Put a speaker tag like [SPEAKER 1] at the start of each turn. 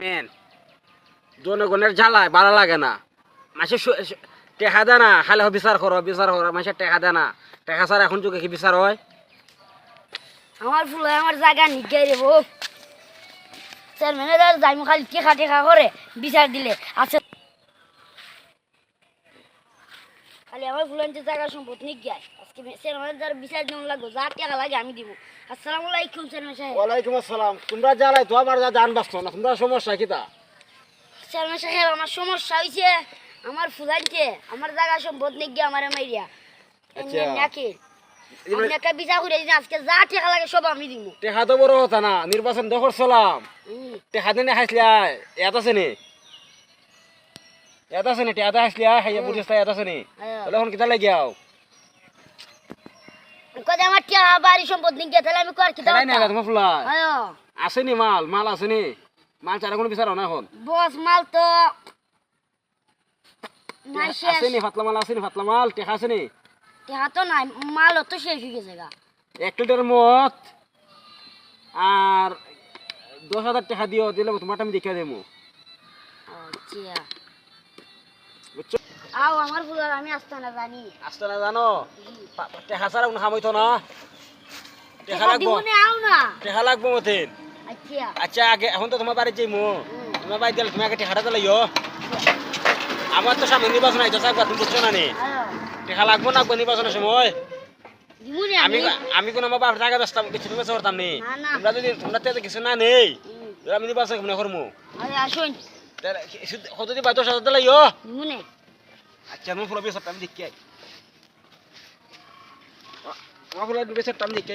[SPEAKER 1] Main জনগণের জ্বালায় ভালো লাগে না। মাসে টেকা দেয় না, খালে বিচার করো মাসে টেকা দেয় না। টেকা ছাড়া এখন যুগে কি বিচার হয়?
[SPEAKER 2] আমার ফুল আমার জায়গা নিগাই রে বউ চেয়ারম্যানের যাইমু খালি টেকা টেকা করে বিচার দিলে আছে খালি আমার ফুলান্তের জায়গা সম্পদ নিগাই আজকে চেয়ারম্যানের যার বিচার দেওয়া লাগবো যা টেকা লাগে আমি দিব। আসসালামু আলাইকুম চেয়ারম্যান সাহেব।
[SPEAKER 1] ওয়ালাইকুম আসসালাম। তোমরা জ্বালাই তো আমার জান বাঁচত না, তোমরা সমস্যা কিতা?
[SPEAKER 2] চেয়ারম্যান সাহেব আমার সমস্যা হয়েছে আমার ফুলান্তে আমার জায়গা সম্পদ নিগাই আমার মাইরিয়া নাকি আপনি একটা বিচার করে দিন আজকে যা টেকা লাগে সব আমি দিব।
[SPEAKER 1] টেকা তো বড় কথা না, নির্বাচন দখল চলাম টেকা দিনে খাইছিলি এত আছে নি টেকা হাসলি খাইয়া বুঝিস এত আছে নি তাহলে এখন কিতা লাগে আও
[SPEAKER 2] কদে আমার টেকা বাড়ি সম্পদ নিগাই তাহলে আমি কর কিতা
[SPEAKER 1] নাই না তোমার ফুলা
[SPEAKER 2] আয়ো
[SPEAKER 1] আসেনি মাল আসেনি মাল ছাড়া কোনো বিচার না এখন
[SPEAKER 2] বস মাল তো নাই শেষ
[SPEAKER 1] আসেনি ফাতলা মাল টেকা আসেনি
[SPEAKER 2] টেকা তো নাই মালও তো শেষ হয়ে গেছে গা
[SPEAKER 1] 1 লিটার মদ আর 10,000 টাকা দিও, দিলে তোমার আমি দেখে দেবো।
[SPEAKER 2] আচ্ছা
[SPEAKER 1] বুঝছো?
[SPEAKER 2] আও আমার ফুলার আমি আসতে না জানি
[SPEAKER 1] আসতে না জানো টেকা ছাড়া কোনো খামইতো না। টেকা লাগবো
[SPEAKER 2] দিবনে আও না
[SPEAKER 1] টেকা লাগবো মতেন।
[SPEAKER 2] আচ্ছা
[SPEAKER 1] আচ্ছা আগে এখন তো তোমার বাড়ি যাইমু, তোমার বাড়ি দিলে তুমি আগে টেকাটা দিলাইও। আমার তো সামনে নির্বাচন আইতো চাকবা, তুমি বুঝছো না নি
[SPEAKER 2] আয়ো
[SPEAKER 1] টেকা লাগবো না নির্বাচনের সময়।
[SPEAKER 2] দিবনে
[SPEAKER 1] আমি
[SPEAKER 2] আমি
[SPEAKER 1] আমি কোনো আমার বাবার টাকা বেচতাম কিছু তুমি করতাম নি।
[SPEAKER 2] না না
[SPEAKER 1] তোমরা যদি তোমরা তো কিছু না নেই আমি নির্বাচন মনে করবো
[SPEAKER 2] আরে আসুন
[SPEAKER 1] কত দিবা 10,000 দিলাইও।
[SPEAKER 2] দিবনে
[SPEAKER 1] আচ্ছা আমি ফুল বেসরটা আমি দেখি আমার ফুল বেসরটা আমি দেখি